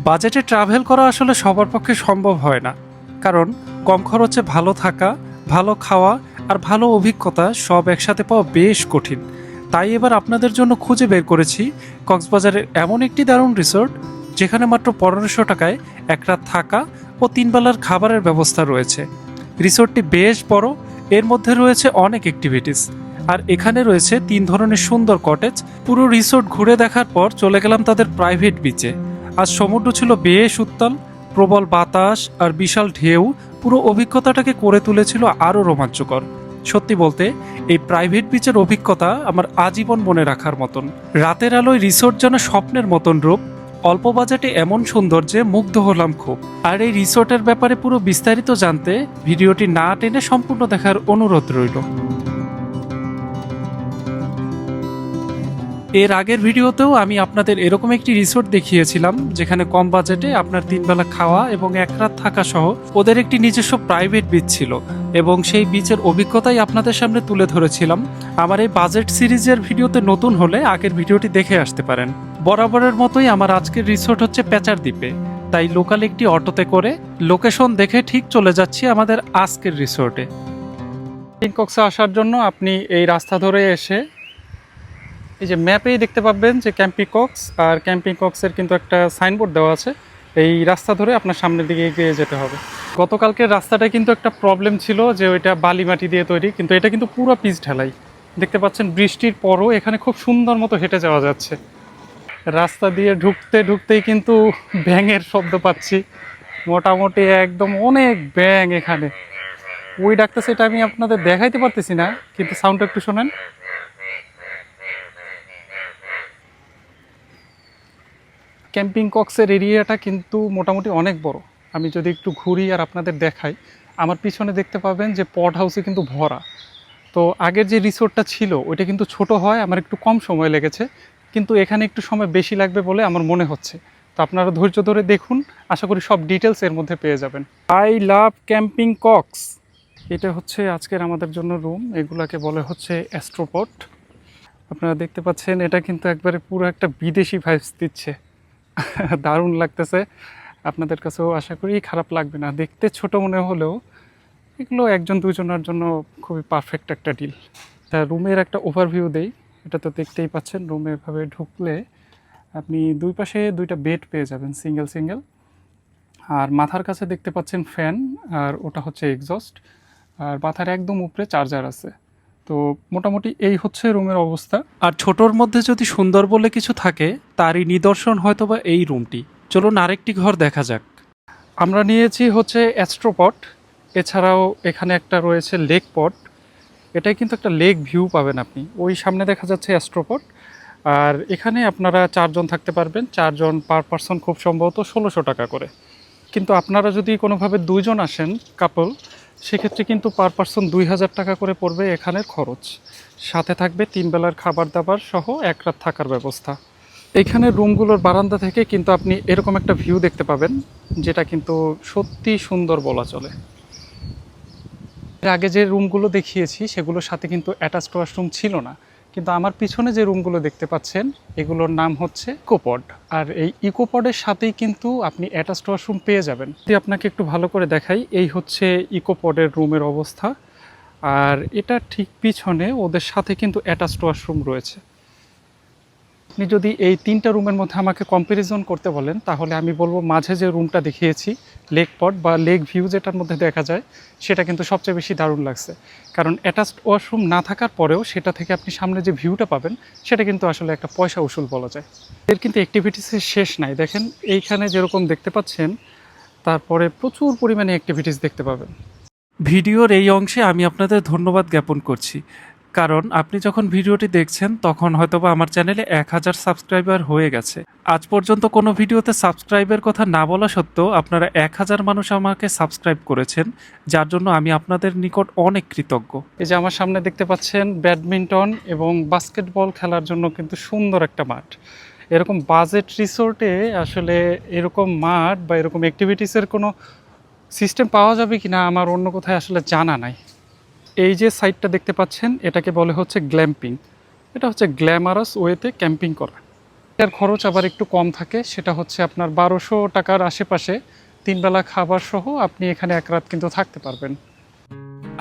বাজেটে ট্রাভেল করা আসলে সবার পক্ষে সম্ভব হয় না, কারণ কম খরচে ভালো থাকা, ভালো খাওয়া আর ভালো অভিজ্ঞতা সব একসাথে পাওয়া বেশ কঠিন। তাই এবার আপনাদের জন্য খুঁজে বের করেছি কক্সবাজারের এমন একটি দারুণ রিসোর্ট যেখানে মাত্র ১৫০০ টাকায় এক রাত থাকা ও ৩ বেলার খাবারের ব্যবস্থা রয়েছে। রিসোর্টটি বেশ বড়, এর মধ্যে রয়েছে অনেক অ্যাক্টিভিটিস, আর এখানে রয়েছে ৩ ধরনের সুন্দর কটেজ। পুরো রিসোর্ট ঘুরে দেখার পর চলে গেলাম তাদের প্রাইভেট বিচে। আজ সমুদ্র ছিল বেশ উত্তাল, প্রবল বাতাস আর বিশাল ঢেউ পুরো অভিজ্ঞতাটাকে করে তুলেছিল আরও রোমাঞ্চকর। সত্যি বলতে এই প্রাইভেট বিচের অভিজ্ঞতা আমার আজীবন মনে রাখার মতন। রাতের আলোয় রিসোর্ট যেন স্বপ্নের মতন রূপ, অল্প বাজেটে এমন সৌন্দর্যে মুগ্ধ হলাম খুব। আর এই রিসোর্টের ব্যাপারে পুরো বিস্তারিত জানতে ভিডিওটি না টেনে সম্পূর্ণ দেখার অনুরোধ রইল। এর আগের ভিডিওতেও আমি আপনাদের এরকম একটি রিসোর্ট দেখিয়েছিলাম যেখানে কম বাজেটে আপনার ৩ বেলা খাওয়া এবং এক রাত থাকা সহ ওদের একটি নিজস্ব প্রাইভেট বিচ ছিল, এবং সেই বিচের অভিজ্ঞতাই আপনাদের সামনে তুলে ধরেছিলাম। আমার এই বাজেট সিরিজের ভিডিওতে নতুন হলে আগের ভিডিওটি দেখে আসতে পারেন। বরাবরের মতোই আমার আজকের রিসোর্ট হচ্ছে পেচার দ্বীপে, তাই লোকাল একটি অটোতে করে লোকেশন দেখে ঠিক চলে যাচ্ছি আমাদের আজকের রিসোর্টে। কক্সে আসার জন্য আপনি এই রাস্তা ধরে এসে এই যে ম্যাপেই দেখতে পাবেন যে ক্যাম্পিং কক্স, আর ক্যাম্পিং কক্সের কিন্তু একটা সাইনবোর্ড দেওয়া আছে। এই রাস্তা ধরে আপনার সামনের দিকে এগিয়ে যেতে হবে। গতকালকের রাস্তাটা কিন্তু একটা প্রবলেম ছিল যে ওইটা বালি মাটি দিয়ে তৈরি, কিন্তু এটা কিন্তু পুরো পিচ ঢালাই। দেখতে পাচ্ছেন বৃষ্টির পরও এখানে খুব সুন্দর মতো হেঁটে যাওয়া যাচ্ছে। রাস্তা দিয়ে ঢুকতেই কিন্তু ব্যাঙের শব্দ পাচ্ছি, মোটামুটি একদম অনেক ব্যাঙ এখানে। ওই ডাকতেছে, এটা আমি আপনাদের দেখাইতে পারতেছি না, কিন্তু সাউন্ডটা একটু শোনেন। ক্যাম্পিং কক্সের এরিয়াটা কিন্তু মোটামুটি অনেক বড়। আমি যদি একটু ঘুরি আর আপনাদের দেখাই, আমার পিছনে দেখতে পাবেন যে পট হাউসে কিন্তু ভরা। তো আগের যে রিসোর্টটা ছিল ওইটা কিন্তু ছোট হয়, আমার একটু কম সময় লেগেছে, কিন্তু এখানে একটু সময় বেশি লাগবে বলে আমার মনে হচ্ছে। তো আপনারা ধৈর্য ধরে দেখুন, আশা করি সব ডিটেলস এর মধ্যে পেয়ে যাবেন। I love camping Cox. এটা হচ্ছে আজকের আমাদের জন্য রুম, এগুলাকে বলে হচ্ছে অ্যাস্ট্রোপট। আপনারা দেখতে পাচ্ছেন এটা কিন্তু একবারে পুরো একটা বিদেশি ভাইবস দিচ্ছে। দারুণ লাগতেছে, আপনাদের কাছেও আশা করি খারাপ লাগবে না। দেখতে ছোট মনে হলেও এগুলো একজন দুজনের জন্য খুবই পারফেক্ট একটা ডিল। তা রুমের একটা ওভারভিউ দেই। এটা তো দেখতেই পাচ্ছেন, রুমে এভাবে ঢুকলে আপনি দুই পাশে দুইটা বেড পেয়ে যাবেন, সিঙ্গেল সিঙ্গেল। আর মাথার কাছে দেখতে পাচ্ছেন ফ্যান, আর ওটা হচ্ছে এক্সস্ট, আর মাথার একদম উপরে চার্জার আছে। তো মোটামুটি এই হচ্ছে রুমের অবস্থা। আর ছোটোর মধ্যে যদি সুন্দর বলে কিছু থাকে তারই নিদর্শন হয়তোবা এই রুমটি। চলুন আরেকটি ঘর দেখা যাক। আমরা নিয়েছি হচ্ছে অ্যাস্ট্রোপট, এছাড়াও এখানে একটা রয়েছে লেক পট। এটাই কিন্তু একটা লেক ভিউ পাবেন আপনি, ওই সামনে দেখা যাচ্ছে অ্যাস্ট্রোপট। আর এখানে আপনারা 4 জন থাকতে পারবেন, 4 জন পার পারসন খুব সম্ভবত ১৬০০ টাকা করে। কিন্তু আপনারা যদি কোনোভাবে 2 জন আসেন কাপল, সেক্ষেত্রে কিন্তু পার পারসন ২০০০ টাকা করে পড়বে এখানের খরচ। সাথে থাকবে 3 বেলার খাবার দাবার সহ এক রাত থাকার ব্যবস্থা। এইখানে রুমগুলোর বারান্দা থেকে কিন্তু আপনি এরকম একটা ভিউ দেখতে পাবেন, যেটা কিন্তু সত্যি সুন্দর বলা চলে। এর আগে যে রুমগুলো দেখিয়েছি সেগুলোর সাথে কিন্তু অ্যাটাচড ওয়াশরুম ছিল না, কিন্তু আমার পিছনে যে রুমগুলো দেখতে পাচ্ছেন এগুলোর নাম হচ্ছে ইকোপড। আর এই ইকোপডের সাথেই কিন্তু আপনি অ্যাটাচড ওয়াশরুম পেয়ে যাবেন। যদি আপনাকে একটু ভালো করে দেখাই, এই হচ্ছে ইকোপডের রুমের অবস্থা, আর এটা ঠিক পিছনে ওদের সাথে কিন্তু অ্যাটাচড ওয়াশরুম রয়েছে। আপনি যদি এই 3টা রুমের মধ্যে আমাকে কম্প্যারিজন করতে বলেন, তাহলে আমি বলবো মাঝে যে রুমটা দেখিয়েছি লেক পট বা লেক ভিউ যেটার মধ্যে দেখা যায়, সেটা কিন্তু সবচেয়ে বেশি দারুণ লাগছে। কারণ অ্যাটাচড ওয়াশরুম না থাকার পরেও সেটা থেকে আপনি সামনে যে ভিউটা পাবেন সেটা কিন্তু আসলে একটা পয়সা উসুল বলা যায়। এর কিন্তু অ্যাক্টিভিটিসের শেষ নাই। দেখেন এইখানে যেরকম দেখতে পাচ্ছেন, তারপরে প্রচুর পরিমাণে অ্যাক্টিভিটিস দেখতে পাবেন। ভিডিওর এই অংশে আমি আপনাদের ধন্যবাদ জ্ঞাপন করছি, কারণ আপনি যখন ভিডিওটি দেখছেন তখন হয়তোবা আমার চ্যানেলে 1000 সাবস্ক্রাইবার হয়ে গেছে। আজ পর্যন্ত কোনো ভিডিওতে সাবস্ক্রাইবের কথা না বলা সত্ত্বেও আপনারা 1000 মানুষ আমাকে সাবস্ক্রাইব করেছেন, যার জন্য আমি আপনাদের নিকট অনেক কৃতজ্ঞ। এই যে আমার সামনে দেখতে পাচ্ছেন ব্যাডমিন্টন এবং বাস্কেটবল খেলার জন্য কিন্তু সুন্দর একটা মাঠ। এরকম বাজেট রিসোর্টে আসলে এরকম মাঠ বা এরকম অ্যাক্টিভিটিসের কোনো সিস্টেম পাওয়া যাবে কি না আমার অন্য কোথায় আসলে জানা নাই। এই যে সাইটটা দেখতে পাচ্ছেন এটাকে বলে হচ্ছে গ্ল্যাম্পিং। এটা হচ্ছে গ্ল্যামারাস ওয়েতে ক্যাম্পিং করা। এর খরচ আবার একটু কম থাকে, সেটা হচ্ছে আপনার 1200 টাকার আশেপাশে 3 বেলা খাবার সহ আপনি এখানে এক রাত কিন্তু থাকতে পারবেন।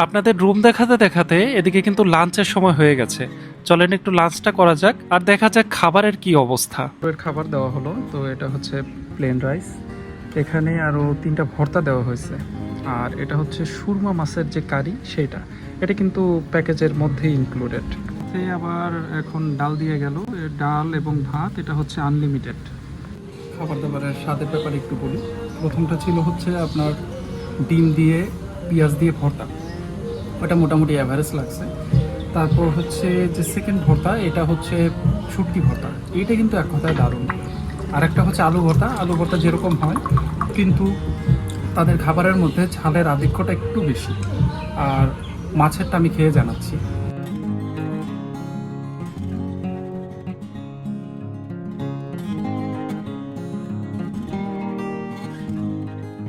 আপনাদের রুম দেখাতে দেখাতে এদিকে কিন্তু লাঞ্চের সময় হয়ে গেছে। চলেন একটু লাঞ্চটা করা যাক আর দেখা যাক খাবারের কি অবস্থা। এর খাবার দেওয়া হলো, তো এটা হচ্ছে প্লেন রাইস, এখানে আরও 3টা ভর্তা দেওয়া হয়েছে, আর এটা হচ্ছে সুরমা মাছের যে কারি সেটা, এটা কিন্তু প্যাকেজের মধ্যেই ইনক্লুডেড। আবার এখন ডাল দিয়ে গেল, ডাল এবং ভাত, এটা হচ্ছে আনলিমিটেড। খাবার দাবারের স্বাদের ব্যাপারে একটু বলি। প্রথমটা ছিল হচ্ছে আপনার ডিম দিয়ে পেঁয়াজ দিয়ে ভর্তা, ওটা মোটামুটি অ্যাভারেজ লাগছে। তারপর হচ্ছে যে সেকেন্ড ভর্তা, এটা হচ্ছে শুটকি ভর্তা, এইটা কিন্তু এক কথায় দারুণ। আর একটা হচ্ছে আলু ভর্তা, আলু ভর্তা যেরকম হয়, কিন্তু তাদের খাবারের মধ্যে ঝালের আধিক্যটা একটু বেশি। আর মাছেরটা আমি খেয়ে জানাচ্ছি।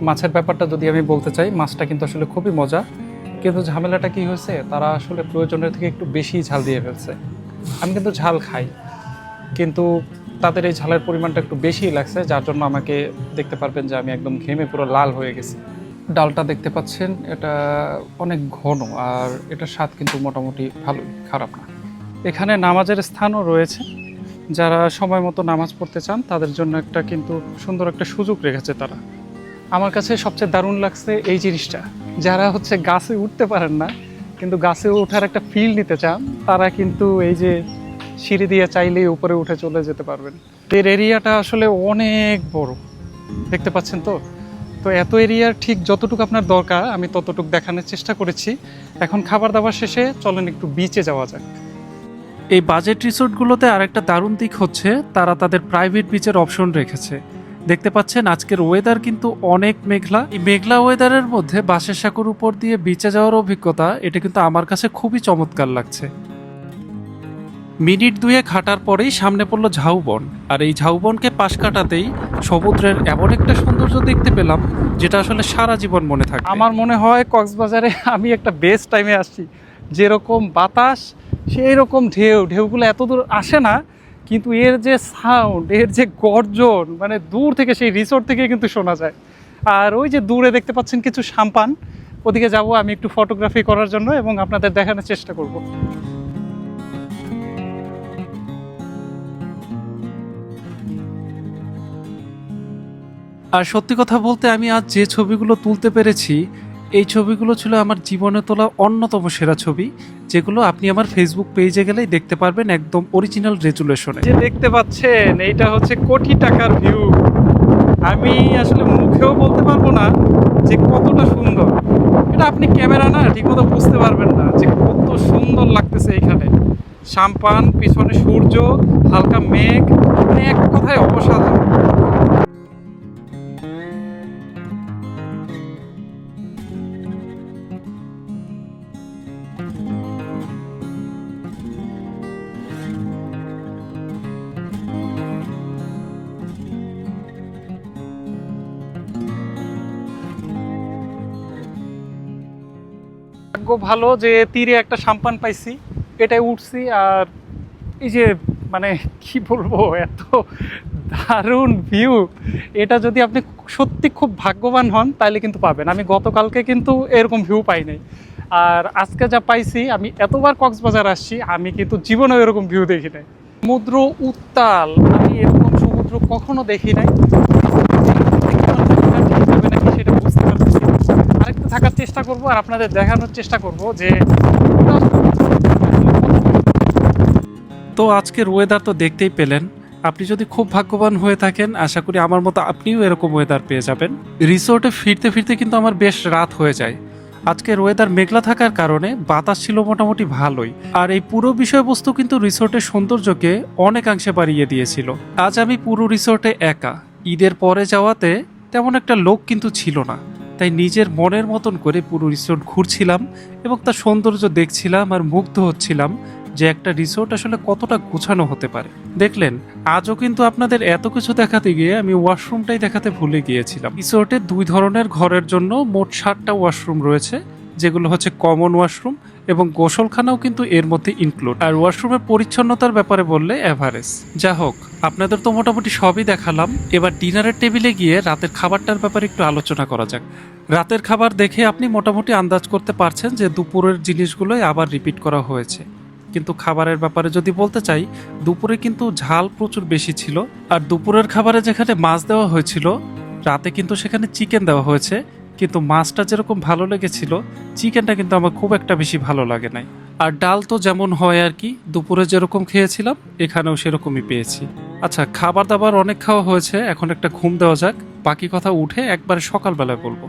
মাছের ব্যাপারটা যদি আমি বলতে চাই, মাছটা কিন্তু আসলে খুবই মজা, কিন্তু ঝামেলাটা কি হয়েছে, তারা আসলে প্রয়োজনের থেকে একটু বেশি ঝাল দিয়ে ফেলছে। আমি কিন্তু ঝাল খাই, কিন্তু তাদের এই ঝালের পরিমাণটা একটু বেশিই লাগছে, যার জন্য আমাকে দেখতে পারবেন যে আমি একদম ঘেমে পুরো লাল হয়ে গেছি। ডালটা দেখতে পাচ্ছেন, এটা অনেক ঘন, আর এটার স্বাদ কিন্তু মোটামুটি ভালো, খারাপ না। এখানে নামাজের স্থানও রয়েছে, যারা সময় মতো নামাজ পড়তে চান তাদের জন্য একটা কিন্তু সুন্দর একটা সুযোগ রেখেছে তারা। আমার কাছে সবচেয়ে দারুণ লাগছে এই জিনিসটা, যারা হচ্ছে গাছে উঠতে পারেন না কিন্তু গাছে ওঠার একটা ফিল নিতে চান, তারা কিন্তু এই যে সিঁড়ি দিয়ে চাইলেই উপরে উঠে চলে যেতে পারবেন। এর এরিয়াটা আসলে অনেক বড়, দেখতে পাচ্ছেন তো। তো এত এরিয়ার ঠিক যতটুকু আপনার দরকার আমি ততটুকু দেখানোর চেষ্টা করেছি। এখন খাবার দাবার শেষে চলেন একটু বিচে যাওয়া যাক। এই বাজেট রিসোর্টগুলোতে আরেকটা দারুণ দিক হচ্ছে তারা তাদের প্রাইভেট বিচের অপশন রেখেছে। দেখতে পাচ্ছেন আজকের ওয়েদার কিন্তু অনেক মেঘলা। এই মেঘলা ওয়েদারের মধ্যে বাঁশের সাঁকোর উপর দিয়ে বিচে যাওয়ার অভিজ্ঞতা, এটা কিন্তু আমার কাছে খুবই চমৎকার লাগছে। মিনিট 2 হাঁটার পরেই সামনে পড়লো ঝাউবন, আর এই ঝাউবনকে পাশ কাটাতেই সমুদ্রের এমন একটা সৌন্দর্য দেখতে পেলাম যেটা আসলে সারা জীবন মনে থাকে। আমার মনে হয় কক্সবাজারে আমি একটা বেস্ট টাইমে আসছি। যেরকম বাতাস সেই রকম ঢেউগুলো এত দূর আসে না, কিন্তু এর যে সাউন্ড, এর যে গর্জন, মানে দূর থেকে সেই রিসোর্ট থেকে কিন্তু শোনা যায়। আর ওই যে দূরে দেখতে পাচ্ছেন কিছু সাম্পান, ওদিকে যাব আমি একটু ফটোগ্রাফি করার জন্য এবং আপনাদের দেখানোর চেষ্টা করব। আর সত্যি কথা বলতে আমি আজ যে ছবিগুলো তুলতে পেরেছি, এই ছবিগুলো ছিল আমার জীবনে তোলা অন্যতম সেরা ছবি, যেগুলো আপনি আমার ফেসবুক পেজে গেলেই দেখতে পারবেন একদম অরিজিনাল রেজুলেশনে। যে দেখতে পাচ্ছেন এইটা হচ্ছে কোটি টাকার ভিউ। আমি আসলে মুখেও বলতে পারবো না যে কতটা সুন্দর। এটা আপনি ক্যামেরা না ঠিকমতো বুঝতে পারবেন না যে কত সুন্দর লাগতেছে এখানে। সাম্পান, পিছনে সূর্য, হালকা মেঘ, মানে এক কথায় অসাধারণ। ভাগ্য ভালো যে তীরে একটা সাম্পান পাইছি, এটাই উঠছি। আর এই যে মানে কি বলবো, এত দারুণ ভিউ, এটা যদি আপনি সত্যি খুব ভাগ্যবান হন তাহলে কিন্তু পাবেন। আমি গতকালকে কিন্তু এরকম ভিউ পাই নাই, আর আজকে যা পাইছি, আমি এতবার কক্সবাজার আসছি আমি কিন্তু জীবনেও এরকম ভিউ দেখি নাই। সমুদ্র উত্তাল, আমি এরকম সমুদ্র কখনো দেখি নাই। নাকি সেটা বুঝতে পারছি, আরেকটু থাকার চেষ্টা করব আর আপনাদের দেখানোর চেষ্টা করব যে। তো আজকের ওয়েদার তো দেখতেই পেলেন। আপনি যদি খুব ভাগ্যবান হয়ে থাকেন, আশা করি আমার মতো আপনিও এরকম ওয়েদার পেয়ে যাবেন। রিসোর্টে ফিরতে ফিরতে কিন্তু আমার বেশ রাত হয়ে যায়। আজকের ওয়েদার মেঘলা থাকার কারণে বাতাস ছিল মোটামুটি ভালোই, আর এই পুরো বিষয়বস্তু কিন্তু রিসোর্টের সৌন্দর্যকে অনেকাংশে বাড়িয়ে দিয়েছিল। আজ আমি পুরো রিসোর্টে একা, ঈদের পরে যাওয়াতে তেমন একটা লোক কিন্তু ছিল না, তাই নিজের মনের মতন করে পুরো রিসোর্ট ঘুরছিলাম এবং তার সৌন্দর্য দেখছিলাম আর মুগ্ধ হচ্ছিলাম যে একটা রিসোর্ট আসলে কতটা গোছানো হতে পারে। দেখলেন, আজও কিন্তু আপনাদের এত কিছু দেখাতে গিয়ে আমি ওয়াশরুমটাই দেখাতে ভুলে গিয়েছিলাম। রিসোর্টে 2 ধরনের ঘরের জন্য মোট 7টা ওয়াশরুম রয়েছে, যেগুলো হচ্ছে কমন ওয়াশরুম, এবং গোসলখানাও কিন্তু এর মধ্যে ইনক্লুড। আর ওয়াশরুমের পরিচ্ছন্নতার ব্যাপারে বললে এভারেজ। যা হোক, আপনাদের তো মোটামুটি সবই দেখালাম। এবার ডিনারের টেবিলে গিয়ে রাতের খাবারটার ব্যাপারে একটু আলোচনা করা যাক। রাতের খাবার দেখে আপনি মোটামুটি আন্দাজ করতে পারছেন যে দুপুরের জিনিসগুলোই আবার রিপিট করা হয়েছে। কিন্তু খাবারের ব্যাপারে যদি বলতে চাই, দুপুরে কিন্তু ঝাল প্রচুর বেশি ছিল। আর দুপুরের খাবারে যেখানে মাছ দেওয়া হয়েছিল, রাতে কিন্তু সেখানে চিকেন দেওয়া হয়েছে। কিন্তু মাছটা যেরকম ভালো লেগেছিল, চিকেনটা কিন্তু আমার খুব একটা বেশি ভালো লাগে নাই। আর ডাল তো যেমন হয় আর কি, দুপুরে যেরকম খেয়েছিলাম এখানেও সেরকমই পেয়েছি। আচ্ছা, খাবার দাবার অনেক খাওয়া হয়েছে, এখন একটা ঘুম দেওয়া যাক। বাকি কথা উঠে একবারে সকালবেলায় বলবো।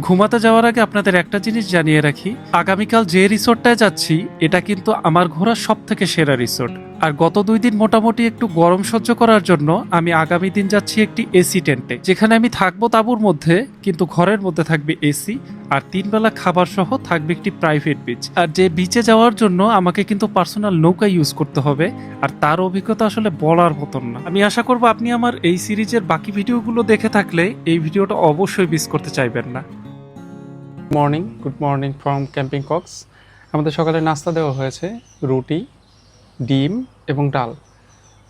ঘুমাতে যাওয়ার আগে আপনাদের একটা জিনিস জানিয়ে রাখি, আগামীকাল যে রিসোর্টটায় যাচ্ছি এটা কিন্তু আমার ঘোরা সব থেকে সেরা রিসোর্ট। আর গত 2 দিন মোটামুটি একটু গরম সহ্য করার জন্য আমি আগামী দিন যাচ্ছি একটি এসি টেন্টে, যেখানে আমি থাকবো তাঁবুর মধ্যে, কিন্তু ঘরের মধ্যে থাকবে এসি। আর 3 বেলা খাবার সহ থাকবে একটি প্রাইভেট বিচ। আর যে বিচে যাওয়ার জন্য আমাকে কিন্তু পার্সোনাল নৌকা ইউজ করতে হবে, আর তার অভিজ্ঞতা আসলে বলার মতন না। আমি আশা করবো আপনি আমার এই সিরিজের বাকি ভিডিওগুলো দেখে থাকলে এই ভিডিওটা অবশ্যই মিস করতে চাইবেন না। Good morning from camping Cox. আমাদের সকালে নাস্তা দেওয়া হয়েছে রুটি, ডিম এবং ডাল।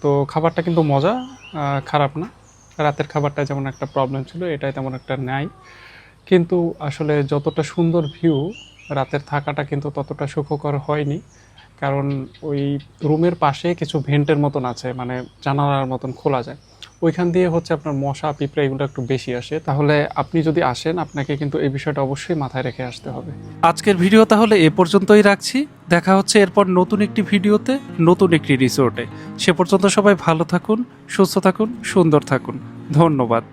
তো খাবারটা কিন্তু মজা, খারাপ না। রাতের খাবারটা যেমন একটা প্রবলেম ছিল, এটাই তেমন একটা নাই। কিন্তু আসলে যতটা সুন্দর ভিউ, রাতের থাকাটা কিন্তু ততটা সুখকর হয়নি। কারণ ওই রুমের পাশে কিছু ভেন্টের মতন আছে, মানে জানালার মতন খোলা যায়, ওইখান দিয়ে হচ্ছে আপনার মশা পিঁপড়া এগুলো একটু বেশি আসে। তাহলে আপনি যদি আসেন, আপনাকে কিন্তু এই বিষয়টা অবশ্যই মাথায় রেখে আসতে হবে। আজকের ভিডিও তাহলে এ পর্যন্তই রাখছি। দেখা হচ্ছে এরপর নতুন একটি ভিডিওতে, নতুন একটি রিসোর্টে। সে পর্যন্ত সবাই ভালো থাকুন, সুস্থ থাকুন, সুন্দর থাকুন। ধন্যবাদ।